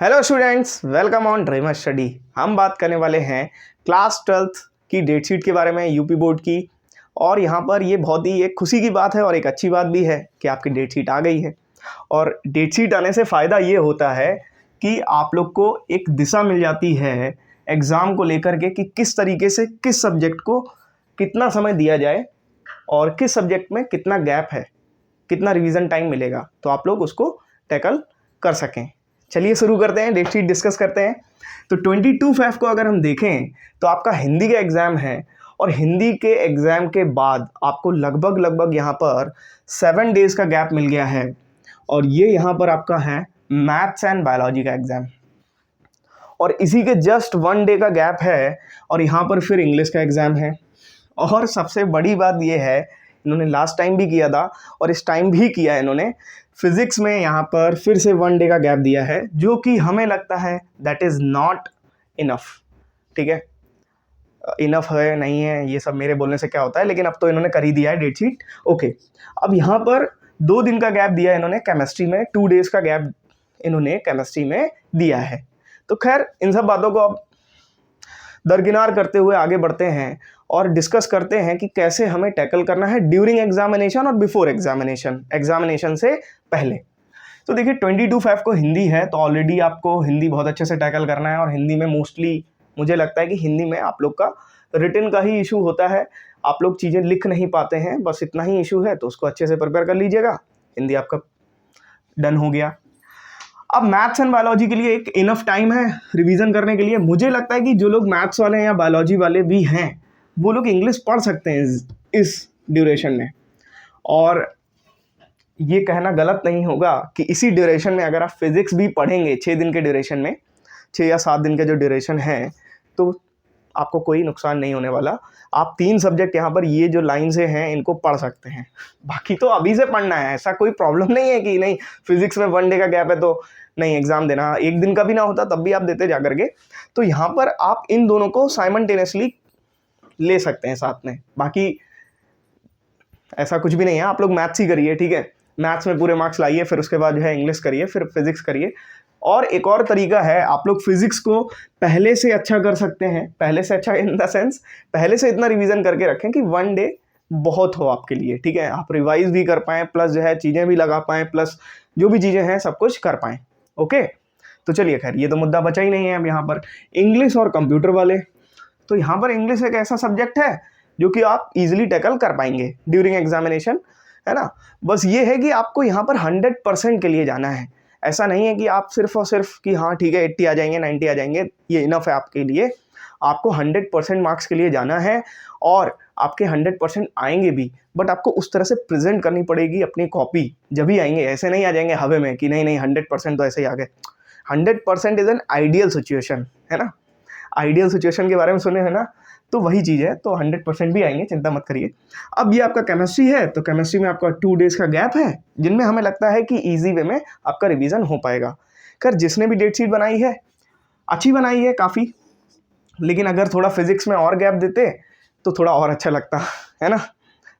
Hello students, welcome on dreamer study. हम बात करने वाले हैं क्लास 12th की डेट शीट के बारे में, यूपी बोर्ड की। और यहाँ पर ये बहुत ही एक खुशी की बात है और एक अच्छी बात भी है कि आपकी डेट शीट आ गई है। और डेट शीट आने से फ़ायदा ये होता है कि आप लोग को एक दिशा मिल जाती है एग्ज़ाम को लेकर के कि किस तरीके से किस सब्जेक्ट को कितना समय दिया जाए और किस सब्जेक्ट में कितना गैप है, कितना रिवीजन टाइम मिलेगा, तो आप लोग उसको टैकल कर सकें। चलिए शुरू करते हैं, डेट शीट डिस्कस करते हैं। तो 22 को अगर हम देखें तो आपका हिंदी का एग्ज़ाम है और हिंदी के एग्ज़ाम के बाद आपको लगभग यहाँ पर 7 डेज़ का गैप मिल गया है। और ये यहाँ पर आपका है मैथ्स एंड बायोलॉजी का एग्ज़ाम, और इसी के जस्ट 1 डे का गैप है और यहाँ पर फिर इंग्लिश का एग्ज़ाम है। और सबसे बड़ी बात ये है, इन्होंने लास्ट टाइम भी किया था और इस टाइम भी किया है इन्होंने, फिज़िक्स में यहाँ पर फिर से 1 डे का गैप दिया है, जो कि हमें लगता है दैट इज़ नॉट इनफ। ठीक है, इनफ है नहीं है ये सब मेरे बोलने से क्या होता है, लेकिन अब तो इन्होंने कर ही दिया है डेट शीट। ओके, अब यहाँ पर 2 दिन का गैप दिया है इन्होंने केमिस्ट्री में, 2 डेज़ का गैप इन्होंने केमिस्ट्री में दिया है। तो खैर इन सब बातों को अब दरकिनार करते हुए आगे बढ़ते हैं और डिस्कस करते हैं कि कैसे हमें टैकल करना है ड्यूरिंग एग्जामिनेशन और बिफोर एग्जामिनेशन, एग्जामिनेशन से पहले। तो देखिए 22 को हिंदी है, तो ऑलरेडी आपको हिंदी बहुत अच्छे से टैकल करना है। और हिंदी में मोस्टली मुझे लगता है कि हिंदी में आप लोग का रिटन का ही इशू होता है, आप लोग चीज़ें लिख नहीं पाते हैं, बस इतना ही इशू है। तो उसको अच्छे से प्रिपेयर कर लीजिएगा, हिंदी आपका डन हो गया। अब मैथ्स एंड बायोलॉजी के लिए एक इनफ टाइम है रिवीजन करने के लिए। मुझे लगता है कि जो लोग मैथ्स वाले हैं या बायोलॉजी वाले भी हैं, वो लोग इंग्लिश पढ़ सकते हैं इस ड्यूरेशन में। और ये कहना गलत नहीं होगा कि इसी ड्यूरेशन में अगर आप फिज़िक्स भी पढ़ेंगे 6 दिन के ड्यूरेशन में, 6 या 7 दिन का जो ड्यूरेशन है, तो आपको कोई नुकसान नहीं होने वाला। आप 3 सब्जेक्ट यहाँ पर ये जो लाइन से हैं इनको पढ़ सकते हैं। बाकी तो अभी से पढ़ना है, ऐसा कोई प्रॉब्लम नहीं है कि नहीं फिज़िक्स में 1 डे का गैप है तो नहीं एग्ज़ाम देना, 1 दिन का भी ना होता तब भी आप देते जा करके। तो यहाँ पर आप इन दोनों को साइमल्टेनियसली ले सकते हैं साथ में। बाकी ऐसा कुछ भी नहीं है, आप लोग मैथ्स ही करिए, ठीक है, मैथ्स में पूरे मार्क्स लाइए, फिर उसके बाद जो है इंग्लिश करिए, फिर फिज़िक्स करिए। और एक और तरीका है, आप लोग फिज़िक्स को पहले से अच्छा कर सकते हैं। पहले से अच्छा इन द सेंस, पहले से इतना रिवीजन करके रखें कि 1 डे बहुत हो आपके लिए, ठीक है, आप रिवाइज भी कर पाएँ, प्लस जो है चीज़ें भी लगा पाएँ, प्लस जो भी चीज़ें हैं सब कुछ कर पाएँ। ओके, तो चलिए खैर ये तो मुद्दा बचा ही नहीं है। अब यहाँ पर इंग्लिश और कंप्यूटर वाले, तो यहाँ पर इंग्लिश एक ऐसा सब्जेक्ट है जो कि आप इजीली टैकल कर पाएंगे ड्यूरिंग एग्जामिनेशन, है ना। बस ये है कि आपको यहाँ पर 100% के लिए जाना है। ऐसा नहीं है कि आप सिर्फ और सिर्फ कि हाँ ठीक है 80 आ जाएंगे 90 आ जाएंगे, ये इनफ है आपके लिए। आपको 100% मार्क्स के लिए जाना है और आपके 100% आएंगे भी, बट आपको उस तरह से प्रेजेंट करनी पड़ेगी अपनी कॉपी, जब भी आएंगे। ऐसे नहीं आ जाएंगे हवे में कि नहीं 100% तो ऐसे ही आ गए। 100% इज़ एन आइडियल सिचुएशन, है ना। आइडियल सिचुएशन के बारे में सुने हैं ना, तो वही चीज़ है। तो 100% भी आएंगे, चिंता मत करिए। अब ये आपका केमिस्ट्री है, तो केमिस्ट्री में आपका 2 डेज़ का गैप है, जिनमें हमें लगता है कि ईजी वे में आपका रिवीजन हो पाएगा। खैर जिसने भी डेट शीट बनाई है अच्छी बनाई है काफ़ी, लेकिन अगर थोड़ा फिज़िक्स में और गैप देते तो थोड़ा और अच्छा लगता, है ना,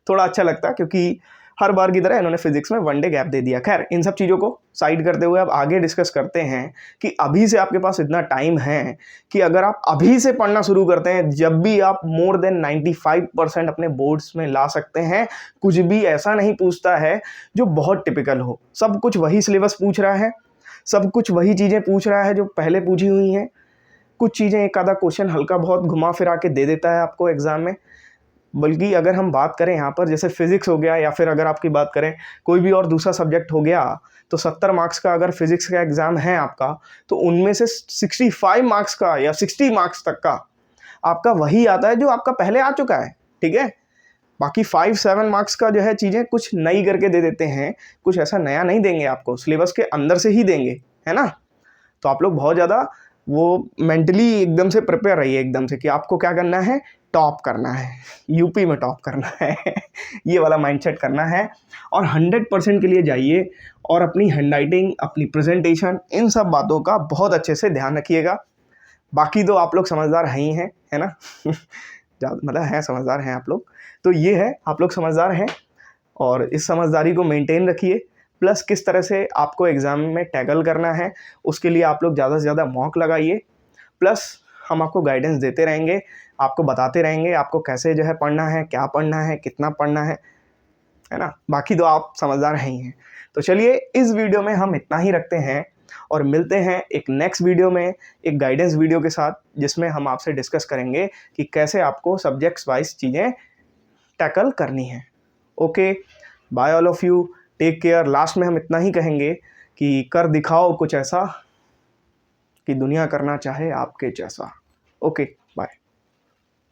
थोड़ा अच्छा लगता, क्योंकि हर बार की तरह इन्होंने फिज़िक्स में 1 डे गैप दे दिया। खैर इन सब चीज़ों को साइड करते हुए अब आगे डिस्कस करते हैं कि अभी से आपके पास इतना टाइम है कि अगर आप अभी से पढ़ना शुरू करते हैं, जब भी आप मोर देन 95% अपने बोर्ड्स में ला सकते हैं। कुछ भी ऐसा नहीं पूछता है जो बहुत टिपिकल हो, सब कुछ वही सिलेबस पूछ रहा है, सब कुछ वही चीज़ें पूछ रहा है जो पहले पूछी हुई हैं। कुछ चीज़ें एक आधा क्वेश्चन हल्का बहुत घुमा फिरा के दे देता है आपको एग्ज़ाम में। बल्कि अगर हम बात करें यहाँ पर, जैसे फिज़िक्स हो गया, या फिर अगर आपकी बात करें कोई भी और दूसरा सब्जेक्ट हो गया, तो 70 मार्क्स का अगर फिज़िक्स का एग्ज़ाम है आपका, तो उनमें से 65 मार्क्स का या 60 मार्क्स तक का आपका वही आता है जो आपका पहले आ चुका है, ठीक है। बाकी 5-7 मार्क्स का जो है चीज़ें कुछ नई करके दे देते हैं, कुछ ऐसा नया नहीं देंगे आपको, सिलेबस के अंदर से ही देंगे, है ना। तो आप लोग बहुत ज़्यादा वो मेंटली एकदम से प्रिपेयर रहिए एकदम से कि आपको क्या करना है, टॉप करना है, यूपी में टॉप करना है ये वाला माइंडसेट करना है। और 100% के लिए जाइए और अपनी हैंडराइटिंग, अपनी प्रेजेंटेशन, इन सब बातों का बहुत अच्छे से ध्यान रखिएगा। बाकी तो आप लोग समझदार हैं ही हैं, है ना मतलब हैं, समझदार हैं आप लोग। तो ये है, आप लोग समझदार हैं और इस समझदारी को मेंटेन रखिए। प्लस किस तरह से आपको एग्ज़ाम में टैकल करना है, उसके लिए आप लोग ज़्यादा से ज़्यादा मॉक लगाइए। प्लस हम आपको गाइडेंस देते रहेंगे, आपको बताते रहेंगे आपको कैसे जो है पढ़ना है, क्या पढ़ना है, कितना पढ़ना है ना। बाकी तो आप समझदार हैं ही हैं। तो चलिए इस वीडियो में हम इतना ही रखते हैं और मिलते हैं एक नेक्स्ट वीडियो में, एक गाइडेंस वीडियो के साथ, जिसमें हम आपसे डिस्कस करेंगे कि कैसे आपको सब्जेक्ट्स वाइज चीज़ें टैकल करनी है। Okay, bye all of you, take care. Last में हम इतना ही कहेंगे कि कर दिखाओ कुछ ऐसा कि दुनिया करना चाहे आपके जैसा। ओके।